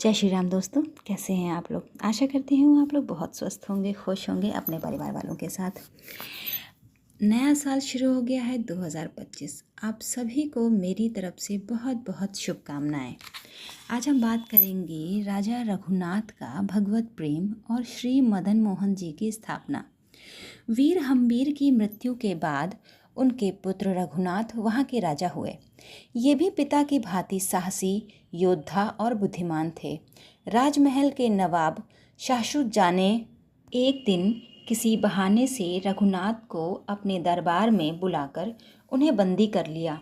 जय श्री राम दोस्तों, कैसे हैं आप लोग। आशा करती हूँ आप लोग बहुत स्वस्थ होंगे, खुश होंगे अपने परिवार वालों के साथ। नया साल शुरू हो गया है 2025। आप सभी को मेरी तरफ से बहुत बहुत शुभकामनाएं। आज हम बात करेंगे राजा रघुनाथ का भगवत प्रेम और श्री मदन मोहन जी की स्थापना। वीर हम्बीर की मृत्यु के बाद उनके पुत्र रघुनाथ वहाँ के राजा हुए। ये भी पिता की भांति साहसी, योद्धा और बुद्धिमान थे। राजमहल के नवाब शाहशुजा ने एक दिन किसी बहाने से रघुनाथ को अपने दरबार में बुलाकर उन्हें बंदी कर लिया।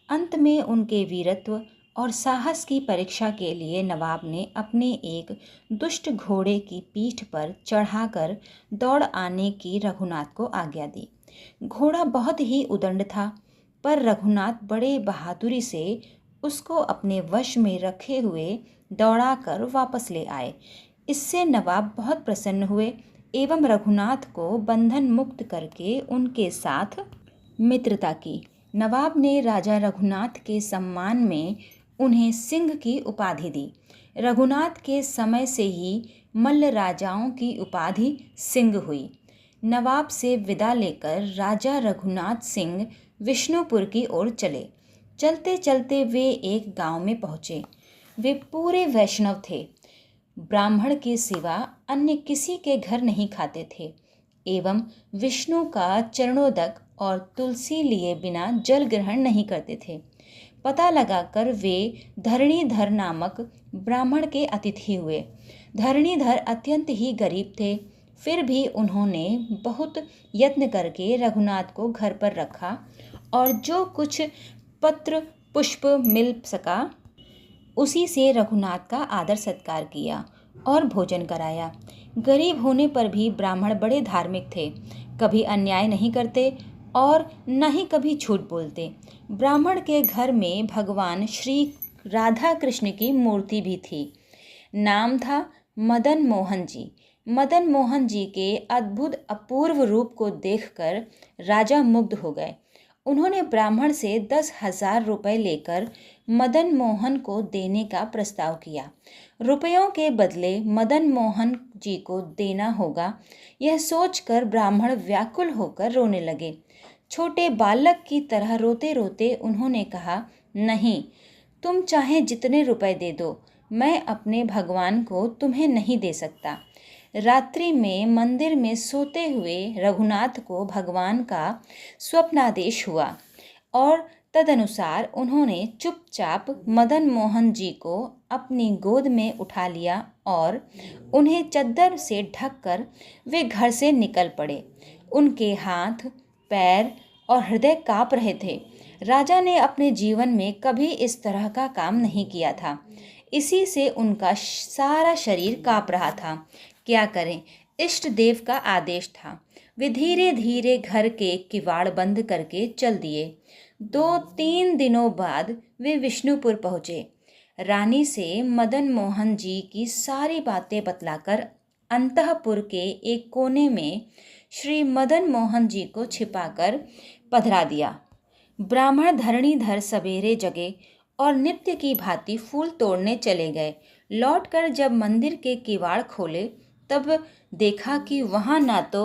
अंत में उनके वीरत्व और साहस की परीक्षा के लिए नवाब ने अपने एक दुष्ट घोड़े की पीठ पर चढ़ाकर दौड़ आने की रघुनाथ को आज्ञा दी। घोड़ा बहुत ही उदंड था, पर रघुनाथ बड़े बहादुरी से उसको अपने वश में रखे हुए दौड़ाकर वापस ले आए। इससे नवाब बहुत प्रसन्न हुए एवं रघुनाथ को बंधन मुक्त करके उनके साथ मित्रता की। नवाब ने राजा रघुनाथ के सम्मान में उन्हें सिंह की उपाधि दी। रघुनाथ के समय से ही मल्ल राजाओं की उपाधि सिंह हुई। नवाब से विदा लेकर राजा रघुनाथ सिंह विष्णुपुर की ओर चले। चलते चलते वे एक गांव में पहुँचे। वे पूरे वैष्णव थे, ब्राह्मण के सिवा अन्य किसी के घर नहीं खाते थे एवं विष्णु का चरणोदक और तुलसी लिए बिना जल ग्रहण नहीं करते थे। पता लगाकर वे धरणीधर नामक ब्राह्मण के अतिथि हुए। धरणीधर अत्यंत ही गरीब थे, फिर भी उन्होंने बहुत यत्न करके रघुनाथ को घर पर रखा और जो कुछ पत्र पुष्प मिल सका उसी से रघुनाथ का आदर सत्कार किया और भोजन कराया। गरीब होने पर भी ब्राह्मण बड़े धार्मिक थे, कभी अन्याय नहीं करते और न ही कभी झूठ बोलते। ब्राह्मण के घर में भगवान श्री राधा कृष्ण की मूर्ति भी थी। नाम था मदन मोहन जी। मदन मोहन जी के अद्भुत अपूर्व रूप को देखकर राजा मुग्ध हो गए। उन्होंने ब्राह्मण से 10,000 रुपये लेकर मदन मोहन को देने का प्रस्ताव किया। रुपयों के बदले मदन मोहन जी को देना होगा, यह सोचकर ब्राह्मण व्याकुल होकर रोने लगे। छोटे बालक की तरह रोते रोते उन्होंने कहा, नहीं, तुम चाहे जितने रुपए दे दो, मैं अपने भगवान को तुम्हें नहीं दे सकता। रात्रि में मंदिर में सोते हुए रघुनाथ को भगवान का स्वप्नादेश हुआ और तदनुसार उन्होंने चुपचाप मदन मोहन जी को अपनी गोद में उठा लिया और उन्हें चद्दर से ढककर वे घर से निकल पड़े। उनके हाथ, पैर और हृदय काँप रहे थे। राजा ने अपने जीवन में कभी इस तरह का काम नहीं किया था। इसी से उनका सारा शरीर काँप रहा था। क्या करें, इष्ट देव का आदेश था। वे धीरे धीरे घर के किवाड़ बंद करके चल दिए। 2-3 दिनों बाद वे विष्णुपुर पहुँचे। रानी से मदन मोहन जी की सारी बातें बतलाकर अंतःपुर के एक कोने में श्री मदन मोहन जी को छिपाकर पधरा दिया। ब्राह्मण धरणीधर सवेरे जगे और नित्य की भांति फूल तोड़ने चले गए। लौटकर जब मंदिर के किवाड़ खोले तब देखा कि वहाँ ना तो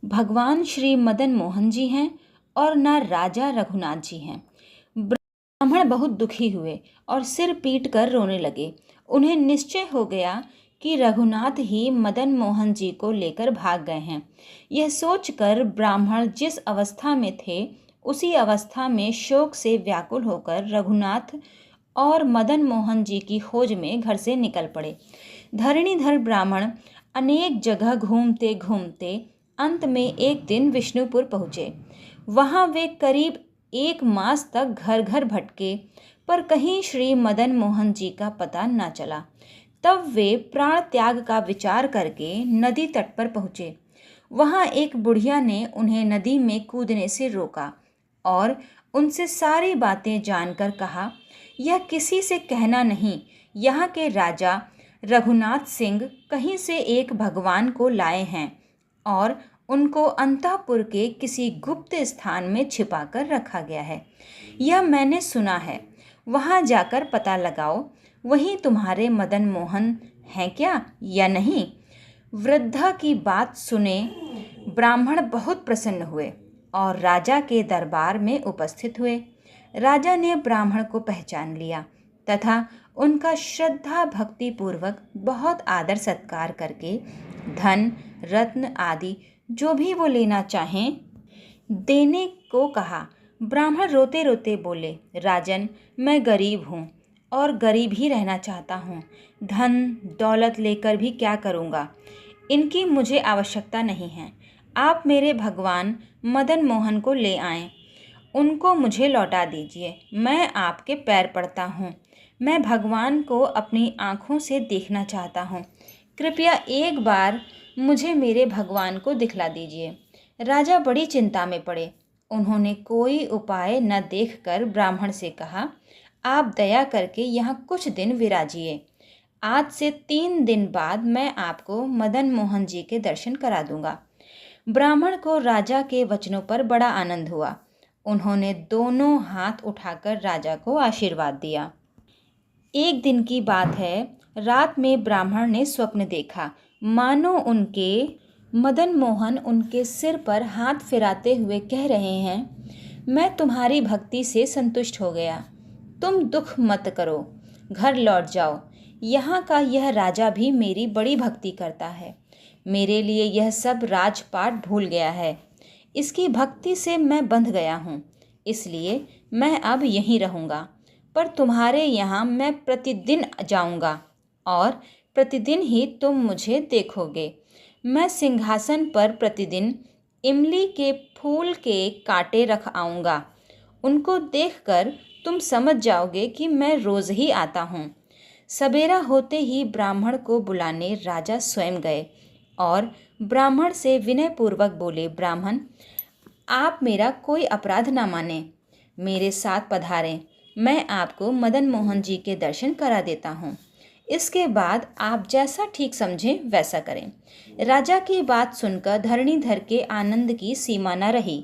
भगवान श्री मदन मोहन जी हैं और ना राजा रघुनाथ जी हैं। ब्राह्मण बहुत दुखी हुए और सिर पीट कर रोने लगे। उन्हें निश्चय हो गया कि रघुनाथ ही मदन मोहन जी को लेकर भाग गए हैं। यह सोचकर ब्राह्मण जिस अवस्था में थे उसी अवस्था में शोक से व्याकुल होकर रघुनाथ और मदन मोहन जी की खोज में घर से निकल पड़े। धरणीधर ब्राह्मण अनेक जगह घूमते घूमते अंत में एक दिन विष्णुपुर पहुँचे। वहाँ वे करीब 1 मास तक घर घर भटके, पर कहीं श्री मदन मोहन जी का पता न चला। तब वे प्राण त्याग का विचार करके नदी तट पर पहुँचे। वहाँ एक बुढ़िया ने उन्हें नदी में कूदने से रोका और उनसे सारी बातें जानकर कहा, यह किसी से कहना नहीं, यहाँ के राजा रघुनाथ सिंह कहीं से एक भगवान को लाए हैं और उनको अंतःपुर के किसी गुप्त स्थान में छिपाकर रखा गया है। यह मैंने सुना है, वहाँ जाकर पता लगाओ। वही तुम्हारे मदन मोहन हैं क्या या नहीं? वृद्धा की बात सुने ब्राह्मण बहुत प्रसन्न हुए और राजा के दरबार में उपस्थित हुए। राजा ने ब्राह्मण को पहचान लिया तथा उनका श्रद्धा भक्ति पूर्वक बहुत आदर सत्कार करके धन रत्न आदि जो भी वो लेना चाहें देने को कहा। ब्राह्मण रोते रोते बोले, राजन, मैं गरीब हूँ और गरीब ही रहना चाहता हूँ। धन दौलत लेकर भी क्या करूँगा? इनकी मुझे आवश्यकता नहीं है। आप मेरे भगवान मदन मोहन को ले आएं, उनको मुझे लौटा दीजिए। मैं आपके पैर पड़ता हूँ। मैं भगवान को अपनी आँखों से देखना चाहता हूँ। कृपया एक बार मुझे मेरे भगवान को दिखला दीजिए। राजा बड़ी चिंता में पड़े। उन्होंने कोई उपाय न देखकर ब्राह्मण से कहा, आप दया करके यहाँ कुछ दिन विराजिए। आज से 3 दिन बाद मैं आपको मदन मोहन जी के दर्शन करा दूंगा। ब्राह्मण को राजा के वचनों पर बड़ा आनंद हुआ। उन्होंने दोनों हाथ उठाकर राजा को आशीर्वाद दिया। एक दिन की बात है, रात में ब्राह्मण ने स्वप्न देखा, मानो उनके मदन मोहन उनके सिर पर हाथ फिराते हुए कह रहे हैं, मैं तुम्हारी भक्ति से संतुष्ट हो गया। तुम दुख मत करो, घर लौट जाओ। यहाँ का यह राजा भी मेरी बड़ी भक्ति करता है। मेरे लिए यह सब राजपाट भूल गया है। इसकी भक्ति से मैं बंध गया हूँ, इसलिए मैं अब यहीं रहूँगा। पर तुम्हारे यहाँ मैं प्रतिदिन जाऊँगा और प्रतिदिन ही तुम मुझे देखोगे। मैं सिंहासन पर प्रतिदिन इमली के फूल के कांटे रख आऊँगा। उनको देखकर तुम समझ जाओगे कि मैं रोज़ ही आता हूँ। सवेरा होते ही ब्राह्मण को बुलाने राजा स्वयं गए और ब्राह्मण से विनयपूर्वक बोले, ब्राह्मण, आप मेरा कोई अपराध ना माने, मेरे साथ पधारें। मैं आपको मदन मोहन जी के दर्शन करा देता हूँ। इसके बाद आप जैसा ठीक समझें वैसा करें। राजा की बात सुनकर धरणीधर के आनंद की सीमा न रही।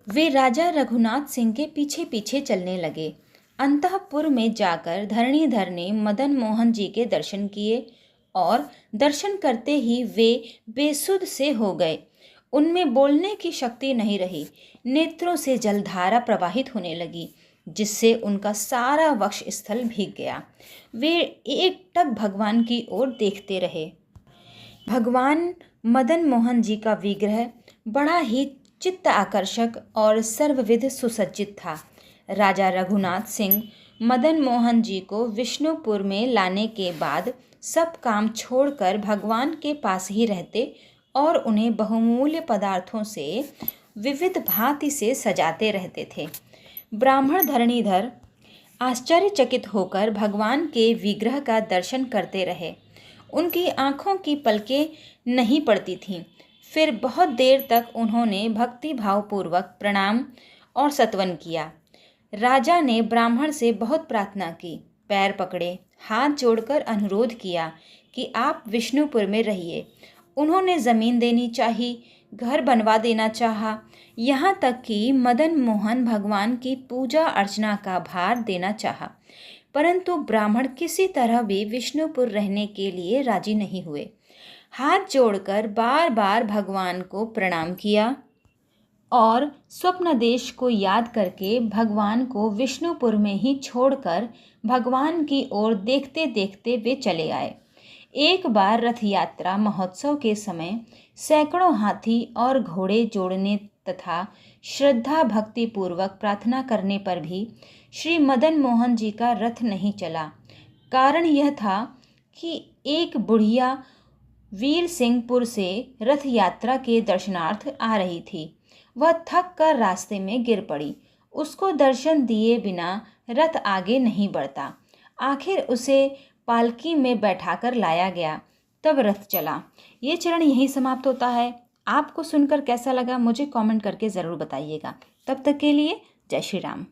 वे राजा रघुनाथ सिंह के पीछे पीछे चलने लगे। अंतःपुर में जाकर धरणीधर ने मदन मोहन जी के दर्शन किए और दर्शन करते ही वे बेसुध से हो गए। उनमें बोलने की शक्ति नहीं रही। नेत्रों से जलधारा प्रवाहित होने लगी, जिससे उनका सारा वक्ष स्थल भीग गया। वे एकटक भगवान की ओर देखते रहे। भगवान मदन मोहन जी का विग्रह बड़ा ही चित्त आकर्षक और सर्वविध सुसज्जित था। राजा रघुनाथ सिंह मदन मोहन जी को विष्णुपुर में लाने के बाद सब काम छोड़कर भगवान के पास ही रहते और उन्हें बहुमूल्य पदार्थों से विविध भांति से सजाते रहते थे। ब्राह्मण धरणीधर आश्चर्यचकित होकर भगवान के विग्रह का दर्शन करते रहे। उनकी आँखों की पलकें नहीं पड़ती थीं। फिर बहुत देर तक उन्होंने भक्ति भावपूर्वक प्रणाम और स्तवन किया। राजा ने ब्राह्मण से बहुत प्रार्थना की, पैर पकड़े, हाथ जोड़कर अनुरोध किया कि आप विष्णुपुर में रहिए। उन्होंने ज़मीन देनी चाही, घर बनवा देना चाहा, यहाँ तक कि मदन मोहन भगवान की पूजा अर्चना का भार देना चाहा। परंतु ब्राह्मण किसी तरह भी विष्णुपुर रहने के लिए राजी नहीं हुए। हाथ जोड़कर बार बार भगवान को प्रणाम किया और स्वप्नदेश को याद करके भगवान को विष्णुपुर में ही छोड़कर भगवान की ओर देखते देखते वे चले आए। एक बार रथ यात्रा महोत्सव के समय सैकड़ों हाथी और घोड़े जोड़ने तथा श्रद्धा भक्ति पूर्वक प्रार्थना करने पर भी श्री मदन मोहन जी का रथ नहीं चला। कारण यह था कि एक बुढ़िया वीर सिंहपुर से रथ यात्रा के दर्शनार्थ आ रही थी। वह थक कर रास्ते में गिर पड़ी। उसको दर्शन दिए बिना रथ आगे नहीं बढ़ता। आखिर उसे पालकी में बैठाकर लाया गया, तब रथ चला। ये चरण यहीं समाप्त होता है। आपको सुनकर कैसा लगा मुझे कमेंट करके ज़रूर बताइएगा। तब तक के लिए जय श्री राम।